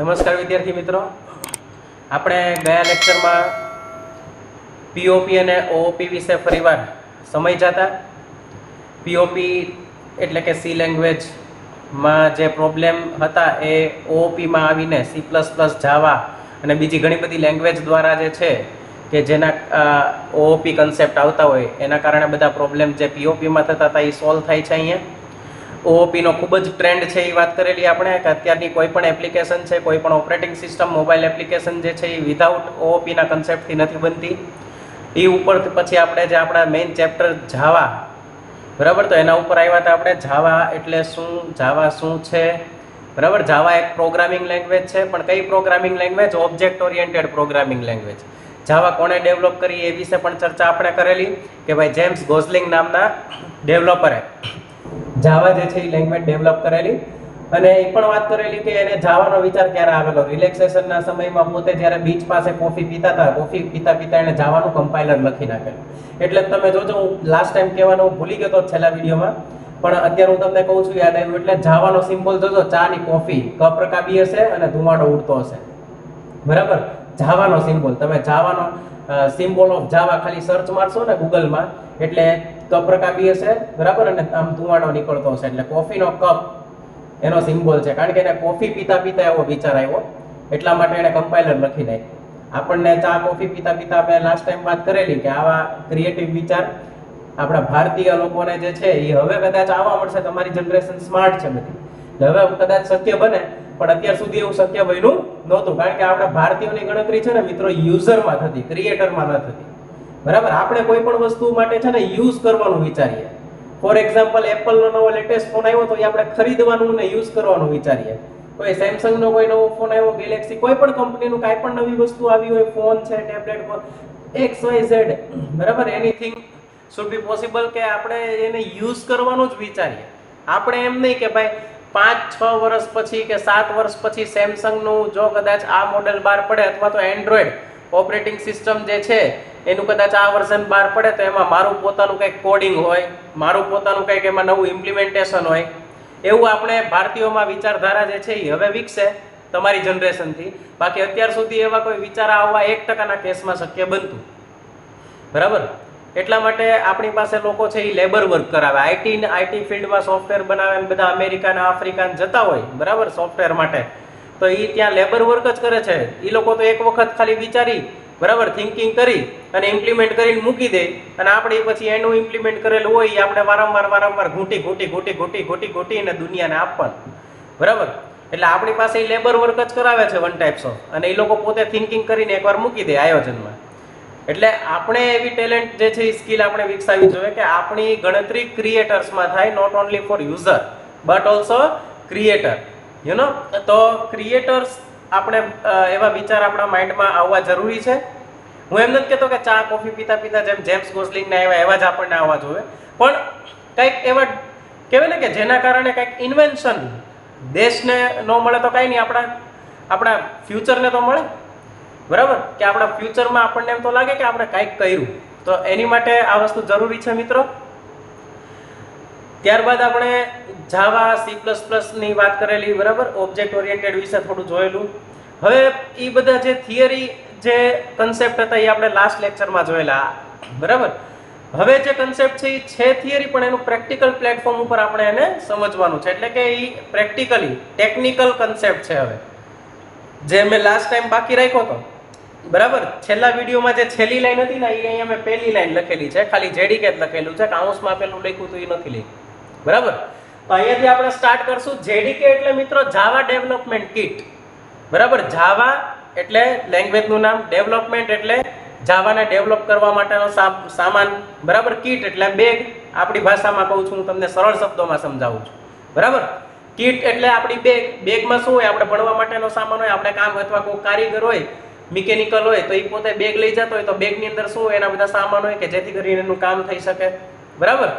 નમસ્કાર વિદ્યાર્થી મિત્રો, આપણે ગયા લેક્ચરમાં પીઓપી અને ઓઓપી વિશે ફરીવાર સમજ્યા હતા. પીઓપી એટલે કે સી લેંગ્વેજમાં જે પ્રોબ્લેમ હતા એ ઓઓપીમાં આવીને સી પ્લસ પ્લસ જાવા અને બીજી ઘણી બધી લેંગ્વેજ દ્વારા જે છે કે જેના ઓઓપી કન્સેપ્ટ આવતા હોય એના કારણે બધા પ્રોબ્લેમ જે પીઓપીમાં થતા હતા એ સોલ્વ થાય છે. અહીંયા ઓઓપીનો ખૂબ જ ટ્રેન્ડ છે એ વાત કરેલી આપણે કે અત્યારની કોઈ પણ એપ્લિકેશન છે, કોઈ પણ ઓપરેટિંગ સિસ્ટમ મોબાઈલ એપ્લિકેશન જે છે એ વિધાઉટ ઓઓપીના કન્સેપ્ટથી નથી બનતી. એ ઉપર પછી આપણે જે આપણા મેઇન ચેપ્ટર જાવા, બરાબર, તો એના ઉપર આવ્યા હતા આપણે. જાવા એટલે શું, જાવા શું છે, બરાબર. જાવા એક પ્રોગ્રામિંગ લેંગ્વેજ છે, પણ કઈ programming language? Object oriented programming language. Java કોણે ડેવલપ કરી એ વિશે પણ ચર્ચા આપણે કરેલી કે ભાઈ જેમ્સ ગોસલિંગ નામના ડેવલપરે જાવા જે છે એ લેંગ્વેજ ડેવલપ કરેલી. અને એ પણ વાત કરેલી કે એને જાવાનો વિચાર ક્યારે આવેલો. રિલેક્સેશનના સમયમાં પોતે જ્યારે બીચ પાસે કોફી પીતા હતા, કોફી પીતા પીતા એને જાવાનું કમ્પાઇલર લખી નાખેલું. એટલે તમે જોજો, હું લાસ્ટ ટાઈમ કહેવાનું ભૂલી ગયો હતો છેલ્લા વિડીયોમાં, પણ અત્યારે હું તમને કહું છું, યાદ આવ્યું. એટલે જાવાનો સિમ્બોલ જોજો, ચા ની કોફી કપ રકાબી હશે અને ધુમાડો ઉડતો હશે, બરાબર. જાવાનો સિમ્બોલ, તમે જાવાનો સિમ્બોલ ઓફ જાવા ખાલી સર્ચ મારશો ને ગૂગલમાં એટલે કપ રકાબી હશે, બરાબર, અને આમ ધુમાડો નીકળતો હશે. એટલે કોફીનો કપ એનો સિમ્બોલ છે, કારણ કે એને કોફી પીતા પીતા એવો વિચાર આવ્યો, એટલા માટે એને કમ્પાઇલર લખી નાખ્યું. આપણને ચા કોફી પીતા પીતા આપણે લાસ્ટ ટાઈમ વાત કરેલી કે આવા ક્રિએટિવ વિચાર આપણા ભારતીય લોકોને જે છે એ હવે કદાચ આવવા મળશે. તમારી જનરેશન સ્માર્ટ છે બધી, હવે કદાચ શક્ય બને, પણ અત્યાર સુધી એવું શક્ય બન્યું નહોતું, કારણ કે આપણા ભારતીયોની ગણતરી છે ને મિત્રો યુઝરમાં થતી, ક્રિએટરમાં ન થતી, બરાબર. આપણે કોઈ પણ વસ્તુ માટે છે ને યુઝ કરવાનું વિચારીએ. ફોર એક્ઝામ્પલ, એપલનો નવો લેટેસ્ટ ફોન આવ્યો તો એ આપણે ખરીદવાનું ને યુઝ કરવાનું વિચારીએ. કોઈ સેમસંગનો કોઈ નવો ફોન આવ્યો, ગેલેક્સી, કોઈ પણ કંપનીનું કાંઈ પણ નવી વસ્તુ આવી હોય, ફોન છે, ટેબ્લેટ, XYZ, બરાબર, એનીથિંગ શુડ બી પોસિબલ કે આપણે એને યુઝ કરવાનું જ વિચારીએ. આપણે એમ નહીં કે ભાઈ 5-6 વર્ષ પછી કે 7 વર્ષ પછી સેમસંગનું જો કદાચ આ મોડેલ બહાર પડે અથવા તો એન્ડ્રોઈડ ઓપરેટિંગ સિસ્ટમ જે છે એનું કદાચ આ વર્ઝન બહાર પડે તો એમાં મારું પોતાનું કંઈક કોડિંગ હોય, મારું પોતાનું કંઈક એમાં નવું ઇમ્પ્લિમેન્ટેશન હોય, એવું આપણે ભારતીયોમાં વિચારધારા જે છે એ હવે વિકસે તમારી જનરેશનથી. બાકી અત્યાર સુધી એવા કોઈ વિચાર આવવા 1% કેસમાં શક્ય બનતું, બરાબર. એટલા માટે આપણી પાસે લોકો છે એ લેબર વર્ક કરાવે, આઈટી ફિલ્ડમાં સોફ્ટવેર બનાવે, બધા અમેરિકાના આફ્રિકાના જતા હોય, બરાબર, સોફ્ટવેર માટે, તો એ ત્યાં લેબર વર્ક જ કરે છે. એ લોકો તો એક વખત ખાલી વિચારી, બરાબર, થિંકિંગ કરી અને ઇમ્પ્લિમેન્ટ કરીને મૂકી દે, અને આપણે પછી એનું ઇમ્પ્લિમેન્ટ કરેલું હોય એ આપણે વારંવાર ઘૂંટી અને દુનિયાને આપવાનું, બરાબર. એટલે આપણી પાસે એ લેબર વર્ક જ કરાવે છે વન ટાઈપ્સ ઓફ, અને એ લોકો પોતે થિંકિંગ કરીને એકવાર મૂકી દે આયોજનમાં. એટલે આપણે એવી ટેલેન્ટ જે છે એ સ્કિલ આપણે વિકસાવવી જોઈએ કે આપણી ગણતરી ક્રિએટર્સમાં થાય, not only for user but also creator, you know. તો ક્રિએટર્સ આપણે એવા વિચાર આપણા માઇન્ડમાં આવવા જરૂરી છે. હું એમ નથી કહેતો કે ચા કોફી પીતા પીતા જેમ જેમ્સ ગોસલિંગને આવ્યા એવા જ આપણને આવવા જોઈએ, પણ કંઈક એવા કહેવાય ને કે જેના કારણે કંઈક ઇન્વેન્શન દેશને ન મળે તો કાંઈ નહીં, આપણા ફ્યુચરને તો મળે, બરાબર, કે આપણા ફ્યુચરમાં આપણને એમ તો લાગે કે આપણે કંઈક કર્યું. તો એની માટે આ વસ્તુ જરૂરી છે મિત્રો. ત્યારબાદ આપણે જાવા, C++ ની વાત કરેલી, બરાબર, ઓબ્જેક્ટ ઓરિએન્ટેડ વિશે થોડું જોયેલું. હવે એ બધા જે થિયરી જે કન્સેપ્ટ હતા એ આપણે લાસ્ટ લેક્ચરમાં જોયેલા, બરાબર. હવે જે કન્સેપ્ટ છે એ છે થિયરી, પણ એનું પ્રેક્ટિકલ પ્લેટફોર્મ ઉપર આપણે એને સમજવાનું છે. એટલે કે એ પ્રેક્ટિકલી ટેકનિકલ કન્સેપ્ટ છે. હવે જે મેં લાસ્ટ ટાઈમ બાકી રાખ્યો હતો, બરાબર, છેલ્લા વિડીયોમાં જે છેલ્લી લાઈન હતી ને એ અહીંયા મેં પહેલી લાઈન લખેલી છે, ખાલી જેડીકે જ લખેલું છે, કાઉન્સમાં પેલું લખ્યું તો એ નથી લખ્યું, બરાબર. તો અહીંયાથી આપણે સ્ટાર્ટ કરશું. જેડીકે એટલે મિત્રો જાવા ડેવલપમેન્ટ કિટ, બરાબર. જાવા એટલે લેંગ્વેજનું નામ, ડેવલપમેન્ટ એટલે જાવાને ડેવલપ કરવા માટેનો સામાન, બરાબર. કીટ એટલે બેગ, આપણી ભાષામાં કહું છું, હું તમને સરળ શબ્દોમાં સમજાવું છું, બરાબર. કીટ એટલે આપણી બેગ. બેગમાં શું હોય? આપણે ભણવા માટેનો સામાન હોય, આપણે કામ અથવા કોઈ કારીગર હોય, મિકેનિકલ હોય, તો એ પોતે બેગ લઈ જતો હોય, તો બેગની અંદર શું હોય? એના બધા સામાન હોય કે જેથી કરીને એનું કામ થઈ શકે, બરાબર.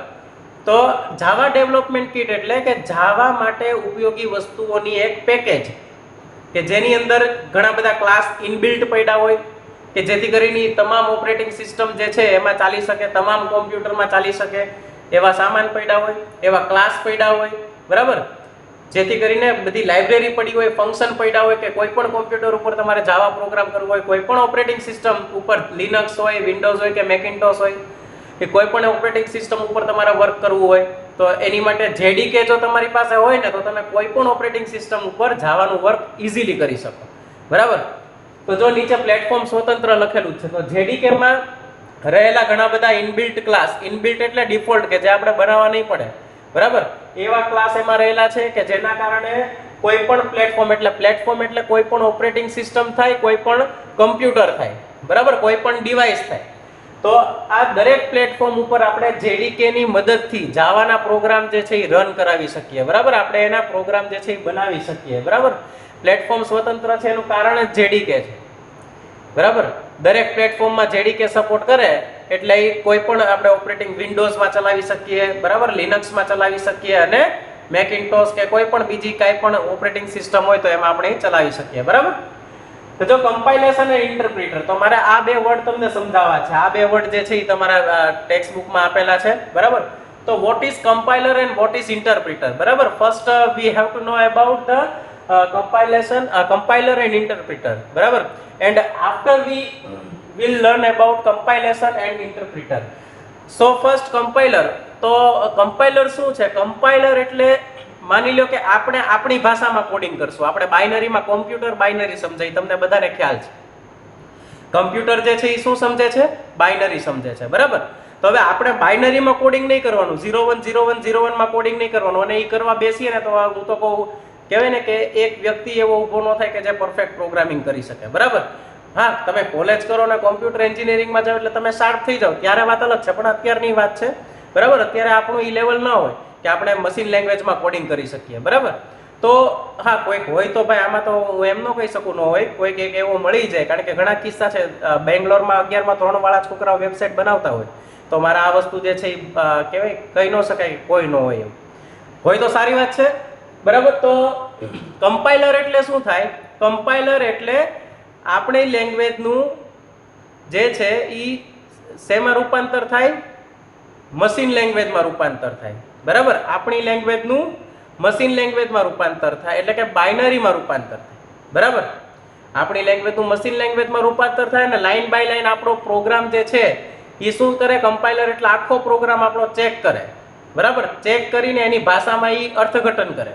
તો જાવા ડેવલપમેન્ટ કિટ એટલે કે જાવા માટે ઉપયોગી વસ્તુઓની એક પેકેજ કે જેની અંદર ઘણા બધા ક્લાસ ઇનબિલ્ટ પડ્યા હોય કે જેથી કરીને તમામ ઓપરેટિંગ સિસ્ટમ જે છે એમાં ચાલી શકે, તમામ કોમ્પ્યુટરમાં ચાલી શકે એવા સામાન પડ્યા હોય, એવા ક્લાસ પડ્યા હોય, બરાબર. જેથી કરીને બધી લાઇબ્રેરી પડી હોય, ફંક્શન પડ્યા હોય, કે કોઈ પણ કોમ્પ્યુટર ઉપર તમારે જાવા પ્રોગ્રામ કરવો હોય, કોઈ પણ ઓપરેટિંગ સિસ્ટમ ઉપર લિનક્સ હોય, વિન્ડોઝ હોય કે મેકિન્ટોશ હોય, કે કોઈ પણ ઓપરેટિંગ સિસ્ટમ ઉપર તમારે વર્ક કરવું હોય તો એની માટે જેડીકે જો તમારી પાસે હોય ને તો તમે કોઈ પણ ઓપરેટિંગ સિસ્ટમ ઉપર જાવાનું વર્ક ઇઝીલી કરી શકો. બરાબર. તો જો નીચે પ્લેટફોર્મ સ્વતંત્ર લખેલું છે તો જેડીકે માં રહેલા ઘણા બધા ઇનબિલ્ટ ક્લાસ, ઇનબિલ્ટ એટલે ડિફોલ્ટ કે જે આપણે બનાવવા નહીં પડે, બરાબર, એવા ક્લાસ એમાં રહેલા છે કે જેના કારણે કોઈ પણ પ્લેટફોર્મ એટલે કોઈ પણ ઓપરેટિંગ સિસ્ટમ થાય, કોઈ પણ કમ્પ્યુટર થાય, બરાબર, કોઈ પણ ડિવાઇસ થાય, તો આ દરેક પ્લેટફોર્મ ઉપર આપણે જેડીકે ની મદદથી જાવાના પ્રોગ્રામ જે છે એ રન કરાવી શકીએ. બરાબર, આપણે એના પ્રોગ્રામ જે છે એ બનાવી શકીએ. બરાબર, પ્લેટફોર્મ સ્વતંત્ર છે એનું કારણ જ જેડીકે છે. બરાબર, દરેક પ્લેટફોર્મમાં જેડીકે સપોર્ટ કરે એટલે એ કોઈ પણ આપણે ઓપરેટિંગ વિન્ડોઝમાં ચલાવી શકીએ, બરાબર, લિનક્સમાં ચલાવી શકીએ અને મેકિન્ટોશ કે કોઈ પણ બીજી કાંઈ પણ ઓપરેટિંગ સિસ્ટમ હોય તો એમાં આપણે ચલાવી શકીએ. બરાબર. તો જો કમ્પાઇલેશન અને ઇન્ટરપ્રિટર, તો મારે આ બે વર્ડ તમને સમજાવવા છે. આ બે વર્ડ જે છે એ તમારા ટેક્સ્ટ બુકમાં આપેલા છે. બરાબર. તો what is compiler and what is interpreter? બરાબર, first we have to know about the compiler and interpreter. બરાબર, and after we will learn about compilation and interpreter. So first compiler. તો કમ્પાઇલર શું છે? કમ્પાઇલર એટલે માની લો કે આપણે આપણી ભાષામાં કોડિંગ કરશું. આપણે બાઇનરીમાં, કોમ્પ્યુટર બાઇનરી સમજાય, તમને બધાને ખ્યાલ છે. કમ્પ્યુટર જે છે એ શું સમજે છે? બાઇનરી સમજે છે. બરાબર. તો હવે આપણે બાઇનરીમાં કોડિંગ નહીં કરવાનું, 010101 માં કોડિંગ નહીં કરવાનું, અને એ કરવા બેસીએ ને તો હું તો કહું, કહેવાય ને કે એક વ્યક્તિ એવો ઊભો ન થાય કે જે પરફેક્ટ પ્રોગ્રામિંગ કરી શકે. બરાબર. હા, તમે કોલેજ કરો ને કોમ્પ્યુટર એન્જિનિયરિંગમાં જાઓ એટલે તમે શાર્પ થઈ જાઓ, ત્યારે વાત અલગ છે, પણ અત્યારની વાત છે. બરાબર, અત્યારે આપણું ઈ લેવલ ન હોય કે આપણે મશીન લેંગ્વેજમાં કોડિંગ કરી શકીએ. બરાબર. તો હા, કોઈક હોય તો ભાઈ, આમાં તો હું એમ ન કહી શકું ન હોય, કોઈક એક એવો મળી જાય, કારણ કે ઘણા કિસ્સા છે. બેંગ્લોરમાં 11માં 3 વાળા છોકરાઓ વેબસાઇટ બનાવતા હોય, તો મારા આ વસ્તુ જે છે એ કહેવાય કહી ન શકાય કોઈ ન હોય, એમ હોય તો સારી વાત છે. બરાબર. તો કમ્પાઇલર એટલે શું થાય? કમ્પાઇલર એટલે આપણી લેંગ્વેજનું જે છે એ શેમાં રૂપાંતર થાય? મશીન લેંગ્વેજમાં રૂપાંતર થાય. બરાબર, આપણી લેંગ્વેજનું મશીન લેંગ્વેજમાં રૂપાંતર થાય, એટલે કે બાઇનરીમાં રૂપાંતર થાય. બરાબર, આપણી લેંગ્વેજનું મશીન લેંગ્વેજમાં રૂપાંતર થાય ને લાઈન બાય લાઈન આપણો પ્રોગ્રામ જે છે એ શું કરે? કમ્પાઇલર એટલે આખો પ્રોગ્રામ આપણો ચેક કરે. બરાબર, ચેક કરીને એની ભાષામાં એ અર્થઘટન કરે.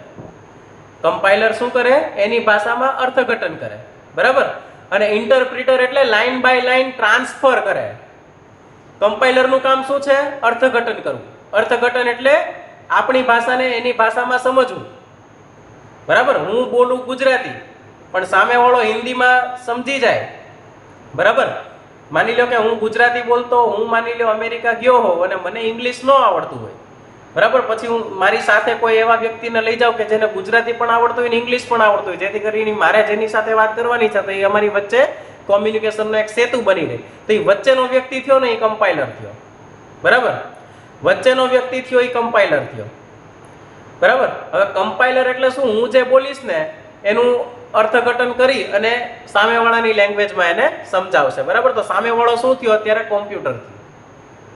કમ્પાઇલર શું કરે? એની ભાષામાં અર્થઘટન કરે. બરાબર. અને ઇન્ટરપ્રિટર એટલે લાઈન બાય લાઈન ટ્રાન્સફર કરે. કમ્પાઇલરનું કામ શું છે? અર્થઘટન કરવું. અર્થઘટન એટલે આપણી ભાષાને એની ભાષામાં સમજવું. બરાબર, હું બોલું ગુજરાતી પણ સામેવાળો હિન્દીમાં સમજી જાય. બરાબર, માની લો કે હું ગુજરાતી બોલતો, હું માની લો અમેરિકા ગયો હોઉં અને મને ઇંગ્લિશ ન આવડતું હોય. બરાબર, પછી હું મારી સાથે કોઈ એવા વ્યક્તિને લઈ જાઉં કે જેને ગુજરાતી પણ આવડતું હોય ને ઇંગ્લિશ પણ આવડતું હોય, જેથી કરીને મારે જેની સાથે વાત કરવાની છે તો એ અમારી વચ્ચે કોમ્યુનિકેશનનો એક સેતુ બની રહે. તો એ વચ્ચેનો વ્યક્તિ થયો ને એ કમ્પાઇલર થયો. બરાબર, વચ્ચેનો વ્યક્તિ થયો એ કમ્પાઇલર થયો. બરાબર. હવે કમ્પાઇલર એટલે શું? હું જે બોલીશ ને એનું અર્થઘટન કરી અને સામેવાળાની લેંગ્વેજમાં એને સમજાવશે. બરાબર. તો સામેવાળો શું થયો? અત્યારે કોમ્પ્યુટર થયો.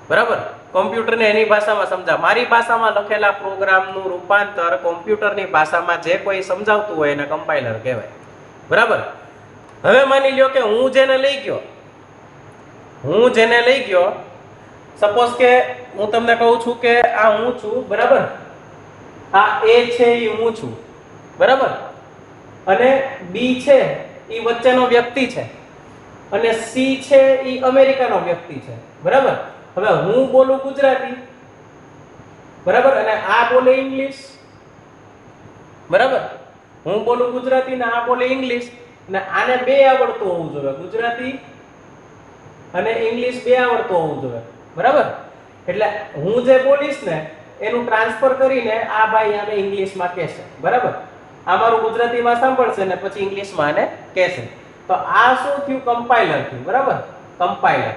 બરાબર, કોમ્પ્યુટરને એની ભાષામાં સમજાવ. મારી ભાષામાં લખેલા પ્રોગ્રામનું રૂપાંતર કોમ્પ્યુટરની ભાષામાં જે કોઈ સમજાવતું હોય એને કમ્પાઇલર કહેવાય. બરાબર. હવે માની લ્યો કે હું જેને લઈ ગયો, સપોઝ કે હું તમને કહું છું કે આ હું છું. બરાબર, આ એ છે એ હું છું. બરાબર, અને બી છે એ વચ્ચેનો વ્યક્તિ છે, અને સી છે એ અમેરિકાનો વ્યક્તિ છે. બરાબર. હવે હું બોલું ગુજરાતી, બરાબર, અને આ બોલે ઇંગ્લિશ. બરાબર, હું બોલું ગુજરાતી ને આ બોલે ઇંગ્લિશ, અને આને બે આવડતું હોવું જોઈએ, ગુજરાતી અને ઇંગ્લિશ બે આવડતું હોવું જોઈએ. બરાબર, એટલે હું જે બોલીશ ને એનું ટ્રાન્સફર કરીને આ ભાઈ આને ઇંગ્લિશમાં કહેશે. બરાબર, આ મારું ગુજરાતીમાં સાંભળશે ને પછી ઇંગ્લિશમાં આને કહેશે. તો આ શું થયું? કમ્પાઇલર થયું. બરાબર, કમ્પાઇલર.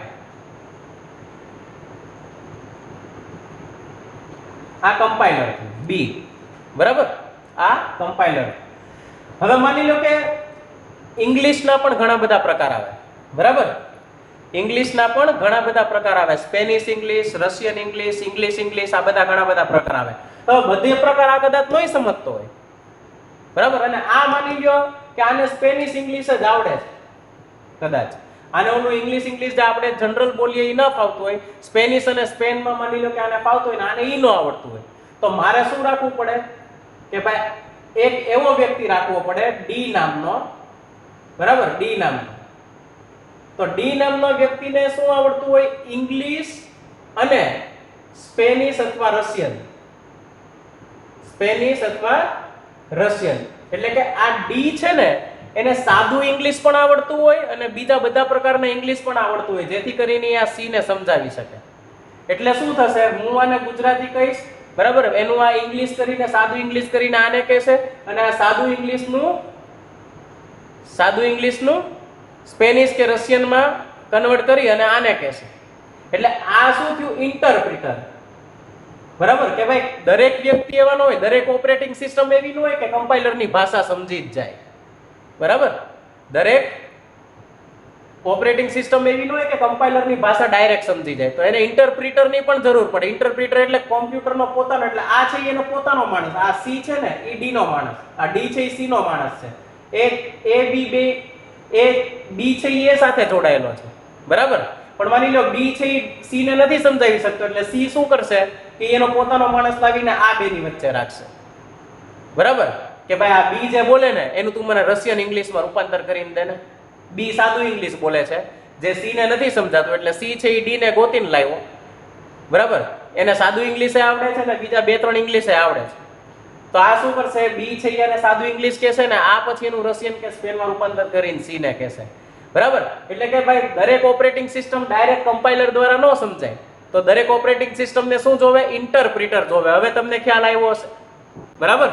આ કમ્પાઇલર થયું બી. બરાબર, આ કમ્પાઇલર. હવે માની લો કે ઇંગ્લિશના પણ ઘણા બધા પ્રકાર આવે. બરાબર, ઇંગ્લિશના પણ ઘણા બધા પ્રકાર આવે. Spanish English, Russian English, English, આ બધા ઘણા બધા પ્રકાર આવે. તો બધે પ્રકાર આ કદાચ નહીં સમજતો હોય. બરાબર. અને આ માની લ્યો કે આને સ્પેનિશ ઇંગ્લિશ જ આવડે છે કદાચ, આને ઓલું ઇંગ્લિશ જે આપણે જનરલ બોલીએ એ ન ફાવતું હોય, સ્પેનિશ અને સ્પેનમાં માની લો કે આને ફાવતું હોય ને આને ઈ ન આવડતું હોય, તો મારે શું રાખવું પડે કે ભાઈ એક એવો વ્યક્તિ રાખવો પડે ડી નામનો, બરાબર, ડી નામનો. તો ડી નામનો વ્યક્તિને શું આવડતું હોય? ઇંગ્લિશ અને સ્પેનિશ અથવા રશિયન, સ્પેનિશ અથવા રશિયન. એટલે કે આ ડી છે ને એને સાદું ઇંગ્લિશ પણ આવડતું હોય અને બીજા બધા પ્રકારના ઇંગ્લિશ પણ આવડતું હોય, જેથી કરીને આ સી ને સમજાવી શકે. એટલે શું થશે? હું આને ગુજરાતી કહીશ, બરાબર, એનું આ ઇંગ્લિશ કરીને સાદું ઇંગ્લિશ કરીને આને કહેશે, અને આ સાદું ઇંગ્લિશનું સ્પેનિશ કે રશિયનમાં કન્વર્ટ કરી અને આને કહેશે. એટલે આ શું થયું? ઇન્ટરપ્રિટર. બરાબર કે ભાઈ દરેક વ્યક્તિ એવા ન હોય, દરેક ઓપરેટિંગ સિસ્ટમ એવી ન હોય કે કમ્પાઇલરની ભાષા સમજી જ જાય. બરાબર, દરેક ઓપરેટિંગ સિસ્ટમ એવી ન હોય કે કમ્પાઇલરની ભાષા ડાયરેક્ટ સમજી જાય, તો એને ઇન્ટરપ્રિટરની પણ જરૂર પડે. ઇન્ટરપ્રિટર એટલે કોમ્પ્યુટરનો પોતાનો, એટલે આ છે એનો પોતાનો માણસ, આ સી છે ને એ ડી નો માણસ, આ ડી છે એ સી નો માણસ છે. એ બી છે એ સાથે જોડાયેલો છે, બરાબર. પણ માની લો બી છે એ સી ને નથી સમજાવી શકતો, એટલે સી શું કરશે કે એનો પોતાનો માણસ લાવીને આ બેની વચ્ચે રાખશે, બરાબર. કે ભાઈ આ બી જે બોલે ને એનું તું મને રશિયન ઇંગ્લિશમાં રૂપાંતર કરીને દે ને. બી સાદું ઇંગ્લિશ બોલે છે, જે સી ને નથી સમજાતું, એટલે સી છે એ ડી ને ગોતીને લાવ્યો, બરાબર. એને સાદું ઇંગ્લિશ આવડે છે ને બીજા 2-3 ઇંગ્લિશ આવડે છે, તો આ શું કરશે? બી છે એને સાદું ઇંગ્લિશ કહેશે ને આ પછી એનું રશિયન કે સ્પેનમાં રૂપાંતર કરીને સી ને કહેશે, બરાબર. એટલે કે ભાઈ દરેક ઓપરેટિંગ સિસ્ટમ ડાયરેક્ટ કમ્પાઇલર દ્વારા ન સમજાય, તો દરેક ઓપરેટિંગ સિસ્ટમને શું જોવે? ઇન્ટરપ્રિટર જોવે. હવે તમને ખ્યાલ આવ્યો હશે, બરાબર,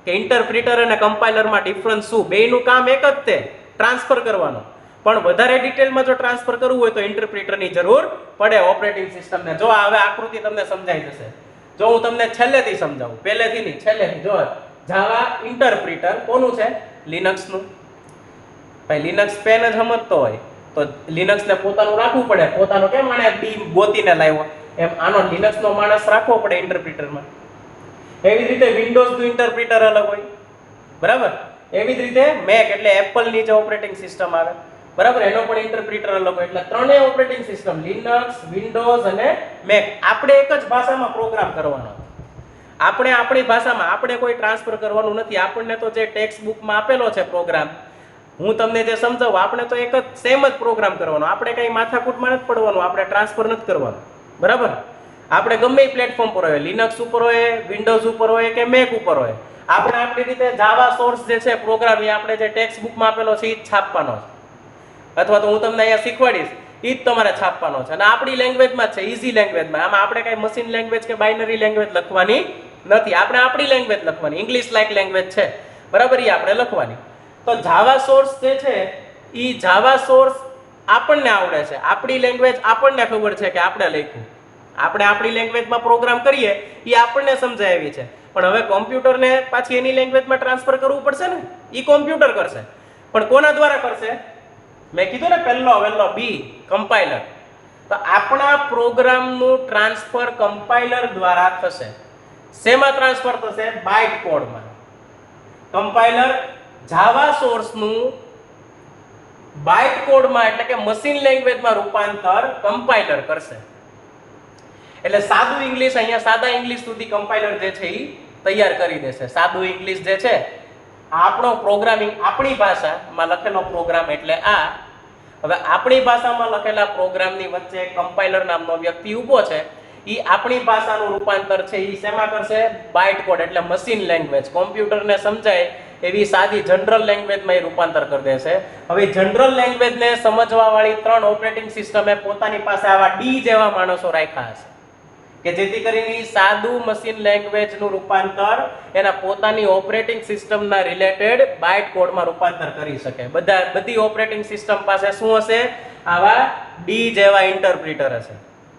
કે ઇન્ટરપ્રિટર અને કમ્પાઇલરમાં ડિફરન્સ શું? બેયનું કામ એક જ તે, ટ્રાન્સફર કરવાનો. પણ વધારે ડિટેલમાં જો ટ્રાન્સફર કરવું હોય તો ઇન્ટરપ્રિટરની જરૂર પડે ઓપરેટિંગ સિસ્ટમને. જો હવે આકૃતિ તમને સમજાઈ જશે. જો હું તમને છેલ્લેથી સમજાવું, પહેલેથી નહીં, છેલ્લેથી. જો જાવા ઇન્ટરપ્રિટર કોનું છે? લિનક્સનું. ભાઈ લિનક્સ પેન જ સમજતો હોય તો લિનક્સને પોતાનું રાખવું પડે. પોતાનો કેમ આને ડી ગોતીને લાવ્યો, એમ આનો લિનક્સનો માણસ રાખવો પડે ઇન્ટરપ્રિટરમાં. એવી જ રીતે વિન્ડોઝનું ઇન્ટરપ્રિટર અલગ હોય, બરાબર. એવી જ રીતે મેક એટલે એપલની જે ઓપરેટિંગ સિસ્ટમ આવે, બરાબર, એનો પણ ઇન્ટરપ્રિટર અલગ હોય. એટલે ત્રણેય ઓપરેટિંગ સિસ્ટમ લિનક્સ, વિન્ડોઝ અને મેક આપણે એક જ ભાષામાં પ્રોગ્રામ કરવાનો. આપણે આપણી ભાષામાં, આપણે કોઈ ટ્રાન્સફર કરવાનું નથી. આપણને તો જે ટેક્સ્ટ બુકમાં આપેલો છે પ્રોગ્રામ, હું તમને જે સમજાવું, આપણે તો એક જ સેમ જ પ્રોગ્રામ કરવાનો. આપણે કઈ માથાકૂટમાં નથી પડવાનું, આપણે ટ્રાન્સફર નથી કરવાનું, બરાબર. આપણે ગમે એ પ્લેટફોર્મ પર હોય, લિનક્સ ઉપર હોય, વિન્ડોઝ ઉપર હોય કે મેક ઉપર હોય, આપણે આપણી રીતે જાવા સોર્સ જે છે પ્રોગ્રામ એ આપણે જે ટેક્સ્ટ બુકમાં આપેલો છે એ જ છાપવાનો છે, અથવા તો હું તમને અહીંયા શીખવાડીશ એ જ તમારે છાપવાનો છે. અને આપણી લેંગ્વેજમાં જ છે, ઇઝી લેંગ્વેજમાં. આમાં આપણે કઈ મશીન લેંગ્વેજ કે બાઇનરી લેંગ્વેજ લખવાની નથી, આપણે આપણી લેંગ્વેજ લખવાની, ઇંગ્લિશ લાઇક લેંગ્વેજ છે, બરાબર, એ આપણે લખવાની. તો જાવા સોર્સ જે છે એ જાવા સોર્સ આપણને આવડે છે, આપણી લેંગ્વેજ આપણને ખબર છે કે આપણે લખ્યું, આપણે આપણી લેંગ્વેજમાં પ્રોગ્રામ કરીએ એ આપણને સમજાય એવી છે. પણ હવે કોમ્પ્યુટરને પાછી એની લેંગ્વેજમાં ટ્રાન્સફર કરવું પડશે ને, એ કોમ્પ્યુટર કરશે. પણ કોના દ્વારા કરશે? મેં કીધું ને પહેલો બી, કમ્પાઇલર. તો આપણા પ્રોગ્રામનું ટ્રાન્સફર કમ્પાઇલર દ્વારા થશે. શેમાં ટ્રાન્સફર થશે? બાઇટ કોડમાં. કમ્પાઇલર જાવા સોર્સનું બાઇટ કોડમાં એટલે કે મશીન લેંગ્વેજમાં રૂપાંતર કમ્પાઇલર કરશે. એટલે સાદું ઇંગ્લિશ, અહીંયા સાદા ઇંગ્લિશ સુધી કમ્પાઇલર જે છે એ તૈયાર કરી દેશે. સાદું ઇંગ્લિશ જે છે આપણો પ્રોગ્રામિંગ, આપણી ભાષામાં લખેલો પ્રોગ્રામ એટલે આ. હવે આપણી ભાષામાં લખેલા પ્રોગ્રામની વચ્ચે કમ્પાઇલર નામનો વ્યક્તિ ઊભો છે, એ આપણી ભાષાનું રૂપાંતર છે એ શેમાં કરશે? બાઇટ કોડ એટલે મશીન લેંગ્વેજ, કોમ્પ્યુટરને સમજાય એવી સાદી જનરલ લેંગ્વેજમાં એ રૂપાંતર કરી દેશે. હવે જનરલ લેંગ્વેજને સમજવા વાળી 3 ઓપરેટિંગ સિસ્ટમે પોતાની પાસે આવા ડી જેવા માણસો રાખ્યા હશે કે જેથી કરીને સાદું મશીન લેંગ્વેજનું રૂપાંતર એના પોતાની ઓપરેટિંગ સિસ્ટમના રિલેટેડ બાઇટ કોડમાં રૂપાંતર કરી શકે. બધી ઓપરેટિંગ સિસ્ટમ પાસે શું હશે? આવા ડી જેવા ઇન્ટરપ્રિટર હશે,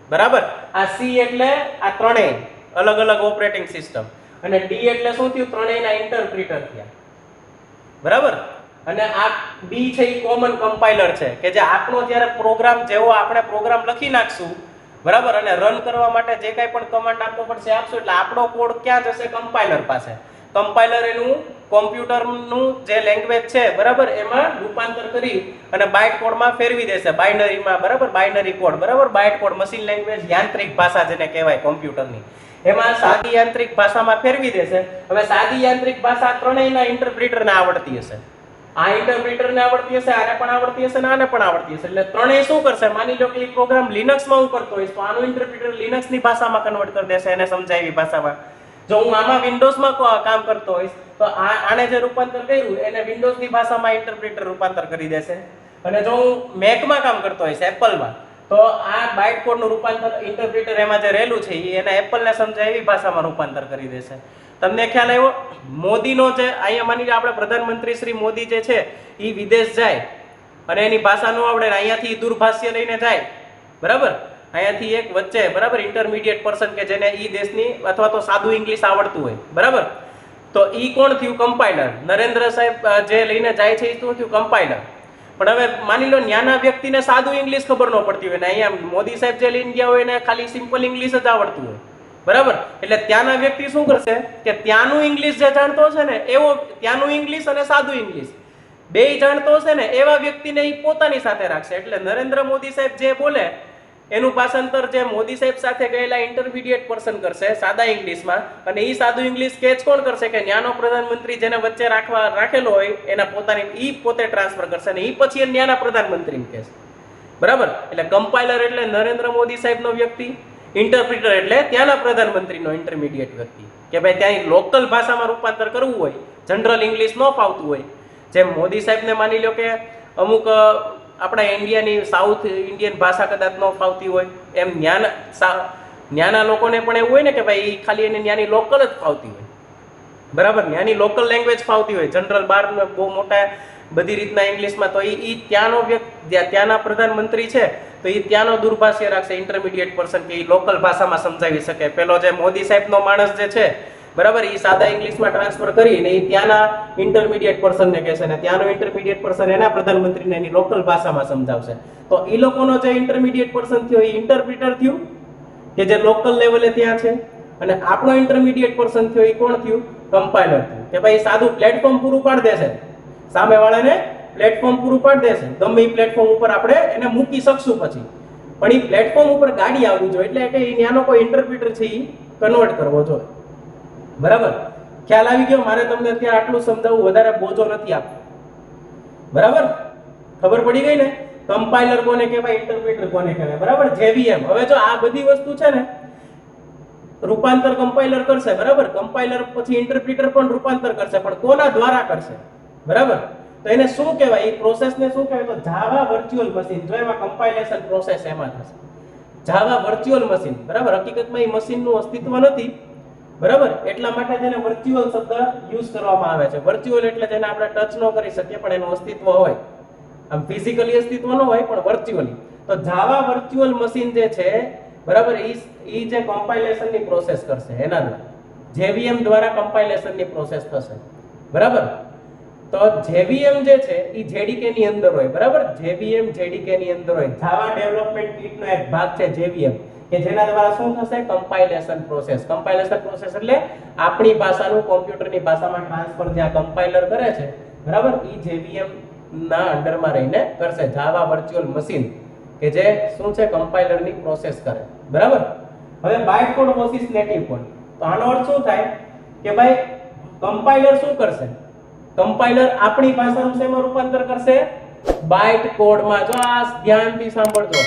બરાબર. આ સી એટલે આ ત્રણેય અલગ અલગ ઓપરેટિંગ સિસ્ટમ, અને ડી એટલે શું થયું? ત્રણેયના ઇન્ટરપ્રિટર થયા, બરાબર. અને આ બી છે એ કોમન કમ્પાઇલર છે કે જે આપણો જ્યારે પ્રોગ્રામ, જેવો આપણે પ્રોગ્રામ લખી નાખશું, બરાબર, અને રન કરવા માટે જે કાંઈ પણ કમાન્ડ આપવો પડશે આપશું, એટલે આપણો કોડ ક્યાં જશે? કમ્પાઇલર પાસે. કમ્પાઇલર એનું કોમ્પ્યુટરનું જે લેંગ્વેજ છે બરાબર એમાં રૂપાંતર કરી અને બાઇટ કોડમાં ફેરવી દેશે, બાઇનરીમાં, બરાબર, બાઇનરી કોડ, બરાબર, બાઇટ કોડ, મશીન લેંગ્વેજ, યાંત્રિક ભાષા જેને કહેવાય કોમ્પ્યુટરની, એમાં સાદી યાંત્રિક ભાષામાં ફેરવી દેશે. હવે સાદી યાંત્રિક ભાષા ત્રણેયના ઇન્ટરપ્રિટરને આવડતી હશે. આ ઇન્ટરપ્રિટરને આવડતી હશે, આને પણ આવડતી હશે ને આને પણ આવડતી હશે. એટલે ત્રણેય શું કરશે, માની લો કે એ પ્રોગ્રામ લિનક્સમાં હું કરતો હોઈશ તો આનું ઇન્ટરપ્રિટર લિનક્સની ભાષામાં કન્વર્ટ કરી દેશે, એને સમજાય એવી ભાષામાં. જો હું આમાં વિન્ડોઝમાં કામ કરતો હોઈશ તો આને જે રૂપાંતર કર્યું એને વિન્ડોઝની ભાષામાં ઇન્ટરપ્રિટર રૂપાંતર કરી દેશે. અને જો હું મેકમાં કામ કરતો હોઈશ, એપલમાં, તો આ બાઇટ કોડનું રૂપાંતર ઇન્ટરપ્રિટર એમાં જે રહેલું છે એને એપલને સમજાય એવી ભાષામાં રૂપાંતર કરી દેશે. તમને ખ્યાલ આવ્યો? મોદીનો જે અહીંયા માની લો આપણે પ્રધાનમંત્રી શ્રી મોદી જે છે એ વિદેશ જાય અને એની ભાષા ન આવડે, અહીંયાથી દૂરભાષ્ય લઈને જાય, બરાબર, અહીંયાથી એક વચ્ચે, બરાબર, ઇન્ટરમીડિયેટ પર્સન કે જેને ઈ દેશની અથવા તો સાદું ઇંગ્લિશ આવડતું હોય, બરાબર, તો ઈ કોણ થયું? કમ્પાઇલર. નરેન્દ્ર સાહેબ જે લઈને જાય છે એ શું થયું? કમ્પાઇલર. પણ હવે માની લો ન્યાના વ્યક્તિને સાદું ઇંગ્લિશ ખબર ન પડતી હોય ને અહીંયા મોદી સાહેબ જે લઈને ગયા હોય એને ખાલી સિમ્પલ ઇંગ્લિશ જ આવડતું હોય, બરાબર, એટલે ત્યાંના વ્યક્તિ શું કરશે કે ત્યાંનું ઇંગ્લિશ જે જાણતો હશે ને એવો, ત્યાંનું ઇંગ્લિશ અને સાદું ઇંગ્લિશ બેય જાણતો હશે ને એવા વ્યક્તિને એ પોતાની સાથે રાખશે. એટલે નરેન્દ્ર મોદી સાહેબ જે બોલે એનું ભાષાંતર જે મોદી સાહેબ સાથે ગયેલા ઇન્ટરમીડિયેટ પર્સન કરશે સાદા ઇંગ્લિશમાં, અને એ સાદું ઇંગ્લિશ કેચ કોણ કરશે કે ન્યાનો પ્રધાનમંત્રી જેને વચ્ચે રાખેલો હોય એના પોતાની ઈ પોતે ટ્રાન્સફર કરશે અને ઈ પછી ન્યાના પ્રધાનમંત્રી કહેશે, બરાબર. એટલે કમ્પાઇલર એટલે નરેન્દ્ર મોદી સાહેબનો વ્યક્તિ, ઇન્ટરપ્રિટર એટલે ત્યાંના પ્રધાનમંત્રીનો ઇન્ટરમીડિયેટ વ્યક્તિ કે ભાઈ ત્યાં લોકલ ભાષામાં રૂપાંતર કરવું હોય, જનરલ ઇંગ્લિશ ન ફાવતું હોય. જેમ મોદી સાહેબને માની લો કે અમુક આપણા ઇન્ડિયાની સાઉથ ઇન્ડિયન ભાષા કદાચ ન ફાવતી હોય, એમ ન્યાના લોકોને પણ એવું હોય ને કે ભાઈ ખાલી એને ન્યાની લોકલ જ ફાવતી હોય, બરાબર, ન્યાની લોકલ લેંગ્વેજ ફાવતી હોય, જનરલ બહાર બહુ મોટા બધી રીતના ઇંગ્લિશમાં, તો એ ત્યાંનો વ્યક્તિ, ત્યાંના પ્રધાનમંત્રી છે તો એ ત્યાંનો દૂરભાષ્ય રાખશે, ઇન્ટરમીડિયેટ પર્સન, કે એ લોકલ ભાષામાં સમજાવી શકે. પેલો જે મોદી સાહેબનો માણસ જે છે, બરાબર, એ સાદા ઇંગ્લિશમાં ટ્રાન્સફર કરીને એ ત્યાંના ઇન્ટરમીડિયેટ પર્સનને કહેશે ને ત્યાંનો ઇન્ટરમીડિયેટ પર્સન એના પ્રધાનમંત્રીને એની લોકલ ભાષામાં સમજાવશે. તો એ લોકોનો જે ઇન્ટરમીડિયેટ પર્સન થયો એ ઇન્ટરપ્રિટર થયું કે જે લોકલ લેવલે ત્યાં છે, અને આપણો ઇન્ટરમીડિયેટ પર્સન થયો એ કોણ થયું? કમ્પાઇલર થયું, કે ભાઈ સાદું પ્લેટફોર્મ પૂરું પાડી દેશે, સામેવાળાને પ્લેટફોર્મ પૂરું પાડી દેશે, ગમે એ પ્લેટફોર્મ ઉપર આપણે એને મૂકી શકશું પછી, પણ એ પ્લેટફોર્મ ઉપર ગાડી આવવી જોઈએ, એટલે કે ત્યાંનો કોઈ ઇન્ટરપ્રિટર છે એ કન્વર્ટ કરવો જોઈએ, બરાબર. ખ્યાલ આવી ગયો? મારે તમને અત્યારે આટલું સમજાવવું, વધારે બોજો નથી આપતો, બરાબર, ખબર પડી ગઈ ને? કમ્પાઇલર કોને કહેવાય, ઇન્ટરપ્રિટર કોને કહેવાય, બરાબર, જેવીએમ. હવે જો આ બધી વસ્તુ છે ને રૂપાંતર કમ્પાઇલર કરશે, બરાબર, કમ્પાઇલર પછી ઇન્ટરપ્રિટર પણ રૂપાંતર કરશે, પણ કોના દ્વારા કરશે, બરાબર, તો એને શું કહેવાય? એ પ્રોસેસને શું કહેવાય? તો જાવા વર્ચ્યુઅલ મશીન. જો એમાં કમ્પાઇલેશન પ્રોસેસ એમાં થશે, જાવા વર્ચ્યુઅલ મશીન, બરાબર. હકીકતમાં એ મશીનનું અસ્તિત્વ નથી, બરાબર, એટલા માટે જેને વર્ચ્યુઅલ શબ્દ યુઝ કરવામાં આવે છે. વર્ચ્યુઅલ એટલે જેને આપણે ટચ ન કરી શકીએ પણ એનું અસ્તિત્વ હોય, આમ ફિઝિકલી અસ્તિત્વ ન હોય પણ વર્ચ્યુઅલી. તો જાવા વર્ચ્યુઅલ મશીન જે છે, બરાબર, એ જે કમ્પાઇલેશનની પ્રોસેસ કરશે એના દ્વારા, જેવીએમ દ્વારા કમ્પાઇલેશનની પ્રોસેસ થશે, બરાબર. તો જેવીએમ જે છે એ જેડીકે ની અંદર હોય, બરાબર, જેવીએમ જેડીકે ની અંદર હોય. જાવા ડેવલપમેન્ટ કિટનો એક ભાગ છે જેવીએમ, કે જેના દ્વારા શું થશે? Compilation process. કમ્પાઇલેશન પ્રોસેસ એટલે આપણી ભાષાનું કોમ્પ્યુટરની ભાષામાં ટ્રાન્સફર જે આ કમ્પાઇલર કરે છે, બરાબર, એ જેવીએમ ના અંડરમાં રહીને કરશે. જાવા વર્ચ્યુઅલ મશીન કે જે શું છે? કમ્પાઇલરની પ્રોસેસ કરે, બરાબર. હવે byte code versus native code. તો આનો અર્થ શું થાય કે ભાઈ કમ્પાઇલર શું કરશે? કમ્પાઇલર આપણી ભાષાનું શેમાં રૂપાંતર કરશે? બાઇટ કોડમાં. જો આ ધ્યાનથી સાંભળજો,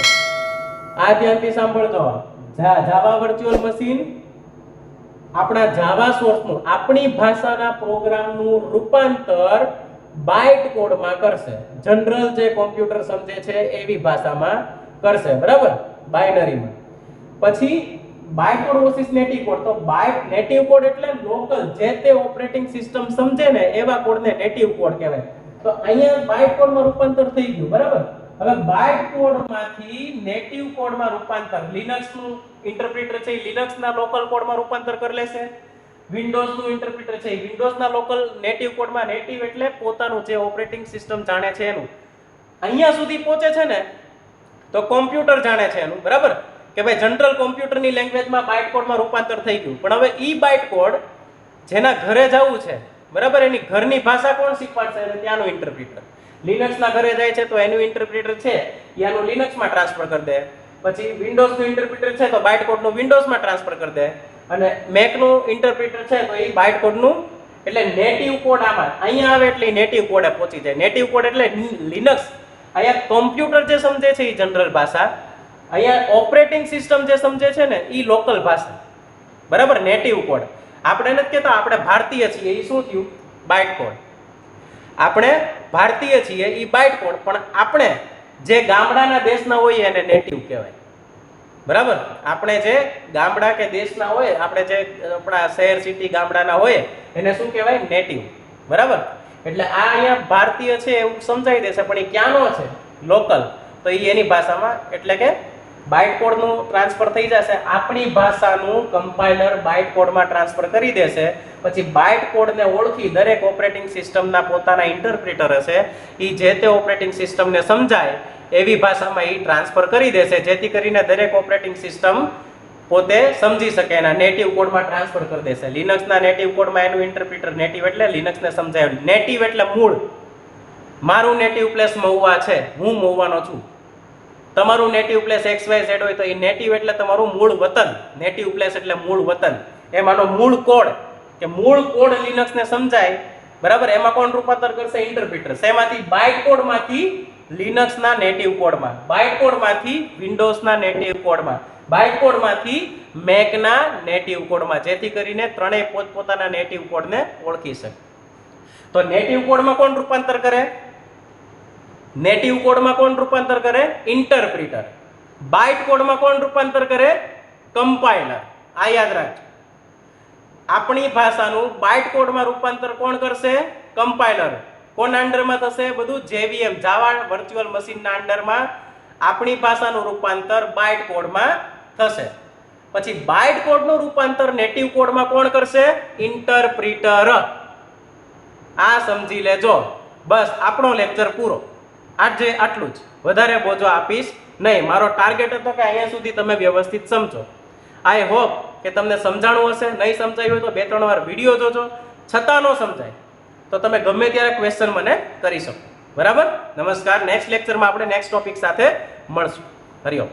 આ ધ્યાનથી સાંભળજો. જાવા વર્ચ્યુઅલ મશીન આપણા જાવા સોર્સનું, આપણી ભાષાના પ્રોગ્રામનું રૂપાંતર બાઇટ કોડમાં કરશે. જનરલ જે કોમ્પ્યુટર સમજે છે એવી ભાષામાં કરશે, બરાબર, બાઇનરીમાં. પછી byte code versus native code. તો બાઇટ નેટિવ કોડ એટલે લોકલ, જે તે ઓપરેટિંગ સિસ્ટમ સમજે ને એવા કોડને નેટિવ કોડ કહેવાય. તો અહીંયા બાઇટ કોડમાં રૂપાંતર થઈ ગયું, બરાબર. હવે બાઇટ કોડમાંથી નેટિવ કોડમાં રૂપાંતર, લિનક્સનું ઇન્ટરપ્રિટર છે એ લિનક્સના લોકલ કોડમાં રૂપાંતર કરી લેશે. વિન્ડોઝનું ઇન્ટરપ્રિટર છે એ વિન્ડોઝના લોકલ નેટિવ કોડમાં, નેટિવ એટલે પોતાનું જે ઓપરેટિંગ સિસ્ટમ જાણે છે એનું. અહીંયા સુધી પહોંચે છે ને તો કોમ્પ્યુટર જાણે છે એનું, બરાબર, કે ભાઈ જનરલ કોમ્પ્યુટરની લેંગ્વેજમાં બાઇટ કોડમાં રૂપાંતર થઈ ગયું. પણ હવે ઈ બાઇટ કોડ જેના ઘરે જવું છે, બરાબર, એની ઘરની ભાષા કોણ શીખવાડશે? અને ત્યાંનું ઇન્ટરપ્રિટર. લિનક્સના ઘરે જાય છે તો એનું ઇન્ટરપ્રિટર છે ત્યાંનું લિનક્સમાં ટ્રાન્સફર કરી દે. પછી વિન્ડોઝનું ઇન્ટરપ્રિટર છે તો બાઇટ કોડનું વિન્ડોઝમાં ટ્રાન્સફર કરી દે. અને મેકનું ઇન્ટરપ્રિટર છે તો એ બાઇટ કોડનું, એટલે નેટિવ કોડ આમાં અહીંયા આવે એટલે નેટિવ કોડે પહોંચી જાય. નેટિવ કોડ એટલે લિનક્સ. અહીંયા કોમ્પ્યુટર જે સમજે છે એ જનરલ ભાષા, અહીંયા ઓપરેટિંગ સિસ્ટમ જે સમજે છે ને એ લોકલ ભાષા. બરાબર, નેટિવ કોડ. આપણે નથી કહેતા આપણે ભારતીય છીએ, એ શું થયું? Byte code. આપણે ભારતીય છીએ એ બાઇટ કોડ, પણ આપણે જે ગામડાના દેશના હોઈએ એને નેટિવ કહેવાય. બરાબર, આપણે જે ગામડા કે દેશના હોય, આપણે જે આપણા શહેર સિટી ગામડાના હોય એને શું કહેવાય? નેટિવ. બરાબર, એટલે આ અહીંયા ભારતીય છે એવું સમજાઈ દેશે, પણ એ ક્યાંનો છે? લોકલ. તો એ એની ભાષામાં, એટલે કે બાઇટ કોડનું ટ્રાન્સફર થઈ જશે. આપણી ભાષાનું કમ્પાઇલર બાઇટ કોડમાં ટ્રાન્સફર કરી દેશે. પછી બાઇટ કોડને ઓળખી દરેક ઓપરેટિંગ સિસ્ટમના પોતાના ઇન્ટરપ્રિટર હશે, એ જે તે ઓપરેટિંગ સિસ્ટમને સમજાય એવી ભાષામાં એ ટ્રાન્સફર કરી દેશે, જેથી કરીને દરેક ઓપરેટિંગ સિસ્ટમ પોતે સમજી શકે. એના નેટિવ કોડમાં ટ્રાન્સફર કરી દેશે. લિનક્સના નેટિવ કોડમાં એનું ઇન્ટરપ્રિટર નેટિવ એટલે લિનક્સને સમજાય. નેટિવ એટલે મૂળ. મારું નેટિવ પ્લેસ મહુવા છે, હું મહુવાનો છું. તમારું નેટિવ પ્લેસ XYZ હોય તો એ નેટિવ એટલે તમારું મૂળ વતન. નેટિવ પ્લેસ એટલે મૂળ વતન. એમાંનો મૂળ કોડ, કે મૂળ કોડ લિનક્સને સમજાય. બરાબર, એમાં કોણ રૂપાંતર કરશે? ઇન્ટરપ્રિટર. શેમાંથી? બાઇટ કોડમાંથી લિનક્સના નેટિવ કોડમાં, બાઇટ કોડમાંથી વિન્ડોઝના નેટિવ કોડમાં, બાઇટ કોડમાંથી મેકના નેટિવ કોડમાં, જેથી કરીને ત્રણેય પોતપોતાના નેટિવ કોડને ઓળખી શકે. તો નેટિવ કોડમાં કોણ રૂપાંતર કરે? નેટિવ કોડમાં કોણ રૂપાંતર કરે? ઇન્ટરપ્રિટર. બાઇટ કોડમાં કોણ રૂપાંતર કરે? કમ્પાઇલર. આ યાદ રાખજો. આપણી ભાષાનું બાઇટ કોડમાં રૂપાંતર કોણ કરશે? કમ્પાઇલર. કોના અંડરમાં થશે? બધું JVM, જાવા વર્ચ્યુઅલ મશીનના અંડરમાં આપણી ભાષાનું રૂપાંતર બાઇટ કોડમાં થશે. પછી બાઇટ કોડનું રૂપાંતર નેટિવ કોડમાં કોણ કરશે? ઇન્ટરપ્રિટર. આ સમજી લેજો. બસ, આપણો લેક્ચર પૂરો. આજે આટલું જ, વધારે બોજો આપીશ નહીં. મારો ટાર્ગેટ હતો કે અહીંયા સુધી તમે વ્યવસ્થિત સમજો. આઈ હોપ કે તમને સમજાણું હશે. નહીં સમજાયું હોય તો 2-3 વાર વિડીયો જોજો. છતાં ન સમજાય તો તમે ગમે ત્યારે ક્વેશ્ચન મને કરી શકો. બરાબર, નમસ્કાર. નેક્સ્ટ લેક્ચરમાં આપણે નેક્સ્ટ ટોપિક સાથે મળશું. હરિઓમ.